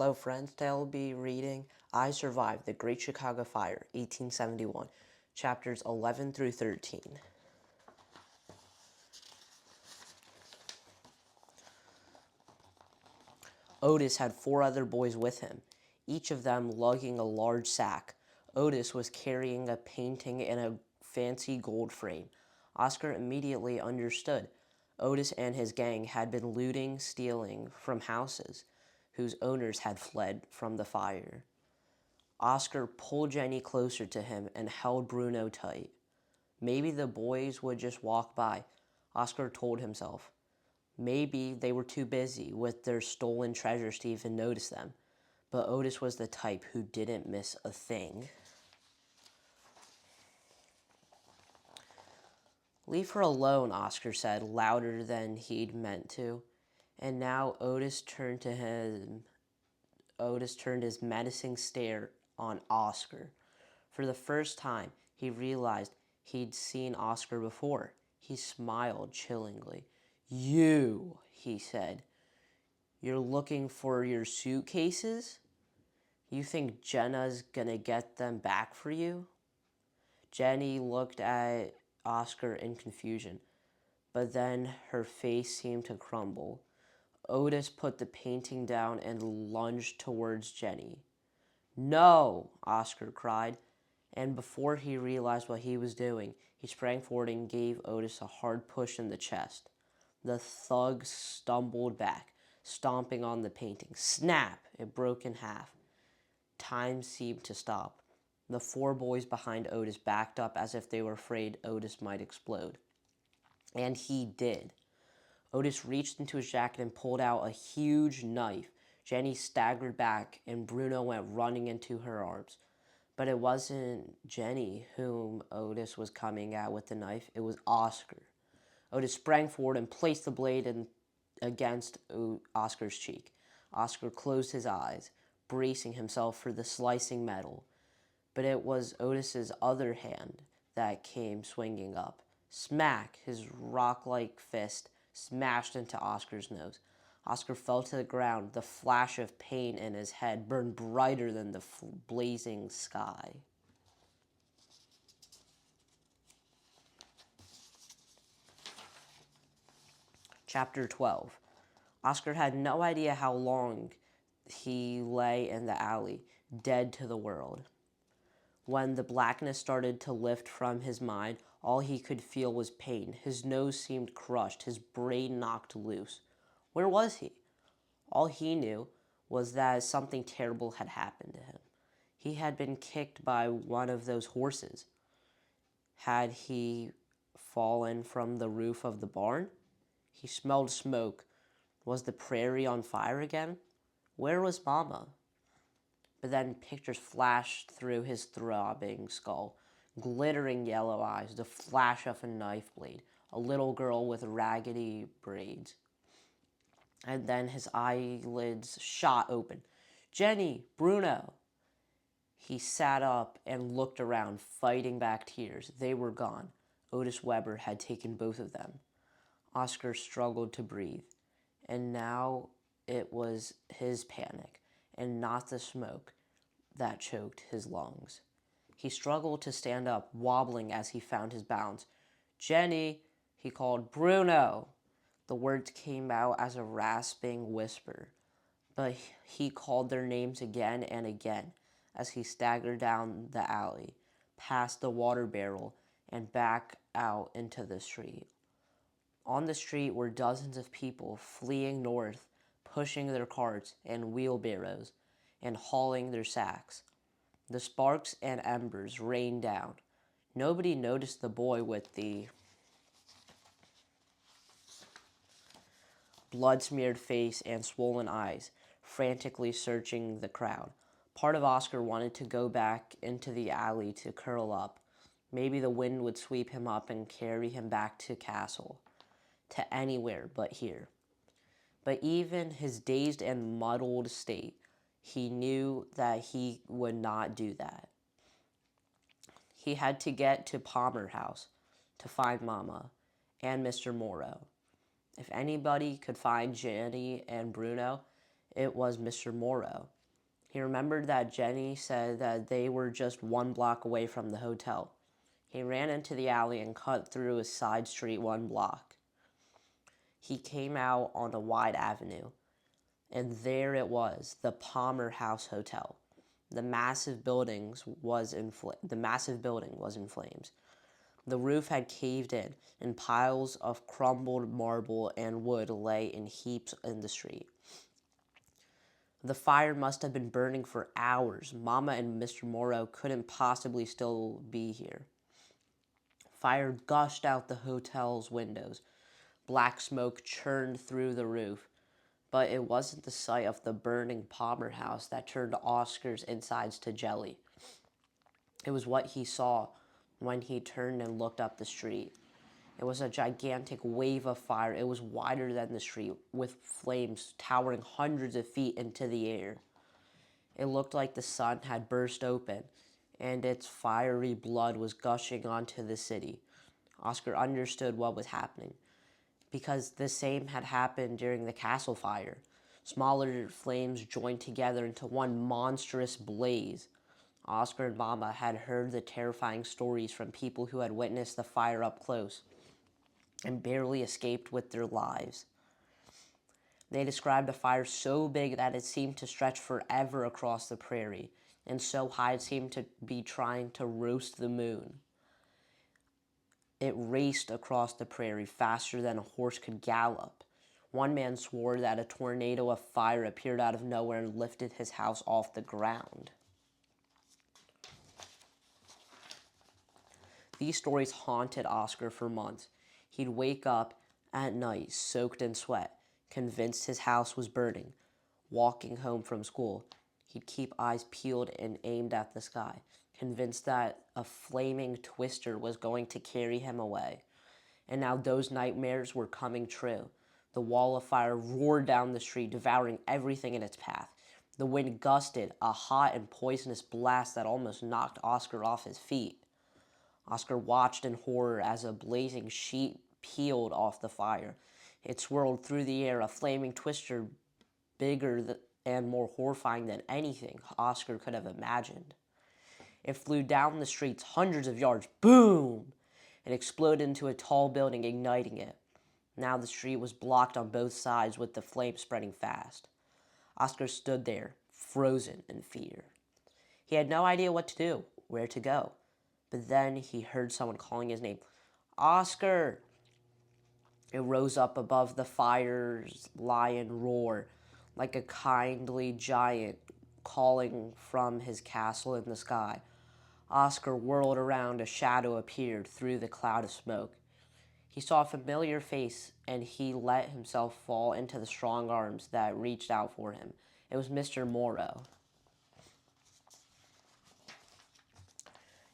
Hello friends, today I'll be reading I Survived the Great Chicago Fire, 1871, chapters 11 through 13. Otis had 4 other boys with him, each of them lugging a large sack. Otis was carrying a painting in a fancy gold frame. Oscar immediately understood. Otis and his gang had been looting, stealing from houses whose owners had fled from the fire. Oscar pulled Jenny closer to him and held Bruno tight. Maybe the boys would just walk by, Oscar told himself. Maybe they were too busy with their stolen treasures to even notice them. But Otis was the type who didn't miss a thing. Leave her alone, Oscar said, louder than he'd meant to. And now Otis turned his menacing stare on Oscar. For the first time, he realized he'd seen Oscar before. He smiled chillingly. "You," he said. "You're looking for your suitcases? You think Jenna's gonna get them back for you?" Jenny looked at Oscar in confusion, but then her face seemed to crumble. Otis put the painting down and lunged towards Jenny. "No!" Oscar cried, and before he realized what he was doing, he sprang forward and gave Otis a hard push in the chest. The thug stumbled back, stomping on the painting. Snap! It broke in half. Time seemed to stop. The 4 boys behind Otis backed up as if they were afraid Otis might explode. And he did. Otis reached into his jacket and pulled out a huge knife. Jenny staggered back, and Bruno went running into her arms. But it wasn't Jenny whom Otis was coming at with the knife. It was Oscar. Otis sprang forward and placed the blade against Oscar's cheek. Oscar closed his eyes, bracing himself for the slicing metal. But it was Otis's other hand that came swinging up. Smack! His rock-like fist smashed into Oscar's nose. Oscar fell to the ground. The flash of pain in his head burned brighter than the blazing sky. Chapter 12. Oscar had no idea how long he lay in the alley, dead to the world. When the blackness started to lift from his mind, all he could feel was pain. His nose seemed crushed, his brain knocked loose. Where was he? All he knew was that something terrible had happened to him. He had been kicked by one of those horses. Had he fallen from the roof of the barn? He smelled smoke. Was the prairie on fire again? Where was Mama? But then pictures flashed through his throbbing skull. Glittering yellow eyes, the flash of a knife blade, a little girl with raggedy braids. And then his eyelids shot open. "Jenny! Bruno!" He sat up and looked around, fighting back tears. They were gone. Otis Weber had taken both of them. Oscar struggled to breathe. And now it was his panic, and not the smoke, that choked his lungs. He struggled to stand up, wobbling as he found his balance. "Jenny!" he called. "Bruno!" The words came out as a rasping whisper, but he called their names again and again as he staggered down the alley, past the water barrel, and back out into the street. On the street were dozens of people fleeing north, pushing their carts and wheelbarrows and hauling their sacks. The sparks and embers rained down. Nobody noticed the boy with the blood-smeared face and swollen eyes, frantically searching the crowd. Part of Oscar wanted to go back into the alley to curl up. Maybe the wind would sweep him up and carry him back to Castle, to anywhere but here. But even his dazed and muddled state, he knew that he would not do that. He had to get to Palmer House to find Mama and Mr. Morrow. If anybody could find Jenny and Bruno, It was Mr. Morrow. He remembered that Jenny said that they were just 1 block away from the hotel. He ran into the alley and cut through a side street 1 block. He came out on a wide avenue, and there it was, the Palmer House Hotel. The massive building was in flames. The roof had caved in, and piles of crumbled marble and wood lay in heaps in the street. The fire must have been burning for hours. Mama and Mr. Morrow couldn't possibly still be here. Fire gushed out the hotel's windows. Black smoke churned through the roof. But it wasn't the sight of the burning Palmer house that turned Oscar's insides to jelly. It was what he saw when he turned and looked up the street. It was a gigantic wave of fire. It was wider than the street, with flames towering hundreds of feet into the air. It looked like the sun had burst open, and its fiery blood was gushing onto the city. Oscar understood what was happening, because the same had happened during the castle fire. Smaller flames joined together into one monstrous blaze. Oscar and Mama had heard the terrifying stories from people who had witnessed the fire up close and barely escaped with their lives. They described a fire so big that it seemed to stretch forever across the prairie, and so high it seemed to be trying to roast the moon. It raced across the prairie faster than a horse could gallop. One man swore that a tornado of fire appeared out of nowhere and lifted his house off the ground. These stories haunted Oscar for months. He'd wake up at night, soaked in sweat, convinced his house was burning. Walking home from school, he'd keep eyes peeled and aimed at the sky, convinced that a flaming twister was going to carry him away. And now those nightmares were coming true. The wall of fire roared down the street, devouring everything in its path. The wind gusted, a hot and poisonous blast that almost knocked Oscar off his feet. Oscar watched in horror as a blazing sheet peeled off the fire. It swirled through the air, a flaming twister bigger and more horrifying than anything Oscar could have imagined. It flew down the streets hundreds of yards. Boom! It exploded into a tall building, igniting it. Now the street was blocked on both sides with the flames spreading fast. Oscar stood there, frozen in fear. He had no idea what to do, where to go. But then he heard someone calling his name. Oscar! It rose up above the fire's lion roar, like a kindly giant calling from his castle in the sky. Oscar whirled around. A shadow appeared through the cloud of smoke. He saw a familiar face, and he let himself fall into the strong arms that reached out for him. It was Mr. Morrow.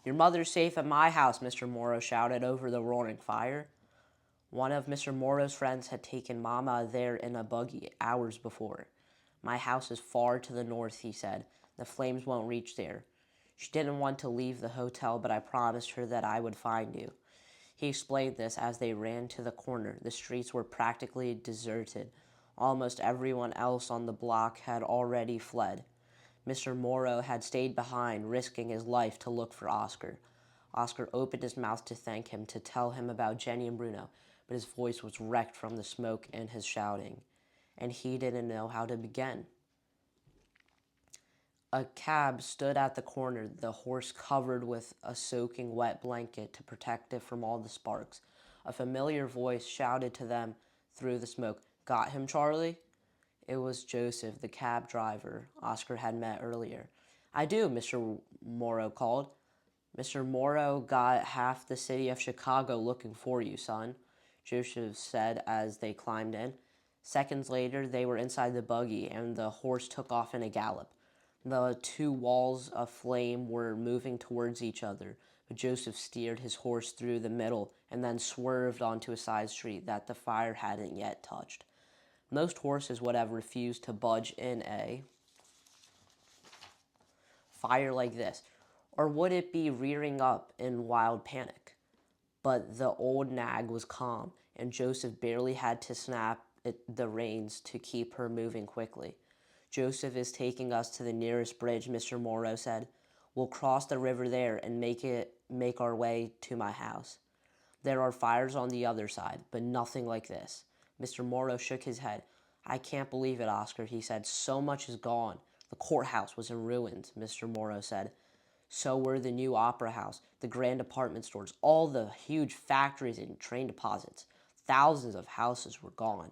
"Your mother's safe at my house," Mr. Morrow shouted over the roaring fire. One of Mr. Morrow's friends had taken Mama there in a buggy hours before. "My house is far to the north," he said. "The flames won't reach there." She didn't want to leave the hotel, but I promised her that I would find you. He explained this as they ran to the corner. The streets were practically deserted. Almost everyone else on the block had already fled. Mr. Morrow had stayed behind, risking his life to look for Oscar. Oscar opened his mouth to thank him, to tell him about Jenny and Bruno, but his voice was wrecked from the smoke and his shouting, and he didn't know how to begin. A cab stood at the corner, the horse covered with a soaking wet blanket to protect it from all the sparks. A familiar voice shouted to them through the smoke, "Got him, Charlie?" It was Joseph, the cab driver Oscar had met earlier. "I do," Mr. Morrow called. "Mr. Morrow got half the city of Chicago looking for you, son," Joseph said as they climbed in. Seconds later, they were inside the buggy, and the horse took off in a gallop. The two walls of flame were moving towards each other, but Joseph steered his horse through the middle and then swerved onto a side street that the fire hadn't yet touched. Most horses would have refused to budge in a fire like this, or would it be rearing up in wild panic? But the old nag was calm, and Joseph barely had to snap the reins to keep her moving quickly. Joseph is taking us to the nearest bridge, Mr. Morrow said. We'll cross the river there and make our way to my house. There are fires on the other side, but nothing like this. Mr. Morrow shook his head. I can't believe it, Oscar, he said. So much is gone. The courthouse was in ruins, Mr. Morrow said. So were the new opera house, the grand department stores, all the huge factories and train deposits. Thousands of houses were gone.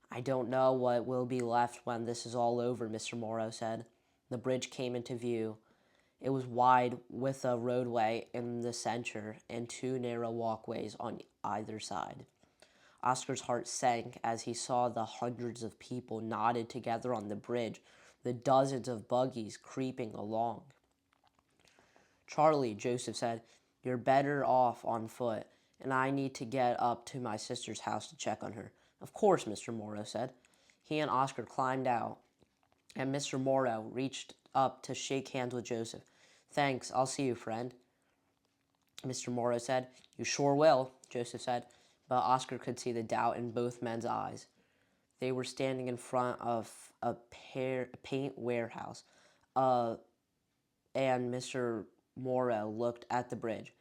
I don't know what will be left when this is all over, Mr. Morrow said. The bridge came into view. It was wide with a roadway in the center and two narrow walkways on either side. Oscar's heart sank as he saw the hundreds of people knotted together on the bridge, the dozens of buggies creeping along. Charlie, Joseph said, you're better off on foot, and I need to get up to my sister's house to check on her. Of course, Mr. Morrow said. He and Oscar climbed out, and Mr. Morrow reached up to shake hands with Joseph. Thanks, I'll see you, friend, Mr. Morrow said. You sure will, Joseph said, but Oscar could see the doubt in both men's eyes. They were standing in front of a paint warehouse, and Mr. Morrow looked at the bridge.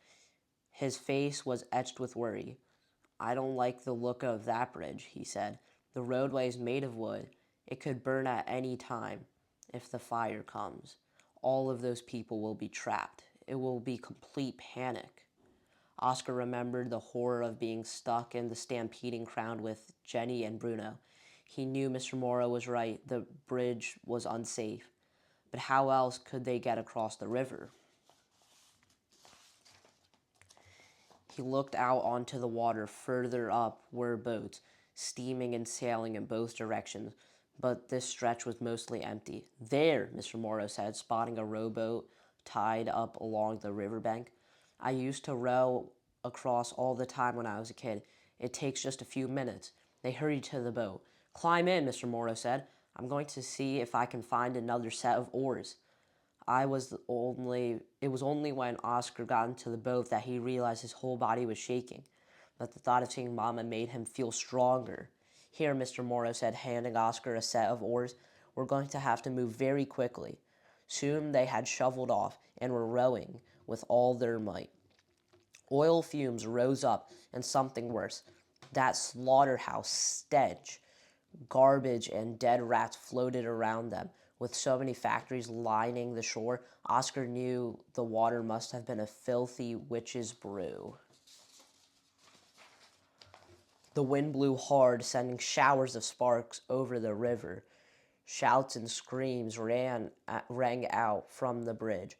His face was etched with worry. I don't like the look of that bridge, he said. The roadway is made of wood. It could burn at any time if the fire comes. All of those people will be trapped. It will be complete panic. Oscar remembered the horror of being stuck in the stampeding crowd with Jenny and Bruno. He knew Mr. Morrow was right. The bridge was unsafe. But how else could they get across the river? He looked out onto the water. Further up were boats, steaming and sailing in both directions, but this stretch was mostly empty. There, Mr. Morrow said, spotting a rowboat tied up along the riverbank. I used to row across all the time when I was a kid. It takes just a few minutes. They hurried to the boat. Climb in, Mr. Morrow said. I'm going to see if I can find another set of oars. It was only when Oscar got into the boat that he realized his whole body was shaking. But the thought of seeing Mama made him feel stronger. Here, Mr. Morrow said, handing Oscar a set of oars. We're going to have to move very quickly. Soon they had shoveled off and were rowing with all their might. Oil fumes rose up, and something worse. That slaughterhouse stench. Garbage and dead rats floated around them. With so many factories lining the shore, Oscar knew the water must have been a filthy witch's brew. The wind blew hard, sending showers of sparks over the river. Shouts and screams rang out from the bridge.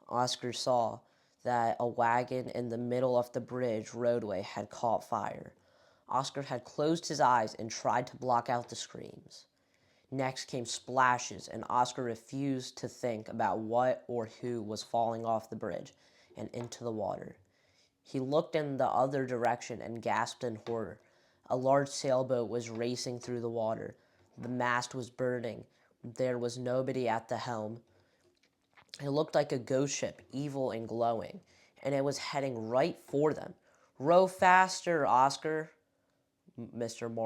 Oscar saw that a wagon in the middle of the bridge roadway had caught fire. Oscar had closed his eyes and tried to block out the screams. Next came splashes, and Oscar refused to think about what or who was falling off the bridge and into the water. He looked in the other direction and gasped in horror. A large sailboat was racing through the water. The mast was burning. There was nobody at the helm. It looked like a ghost ship, evil and glowing, and it was heading right for them. Row faster, Oscar, Mr. Morrow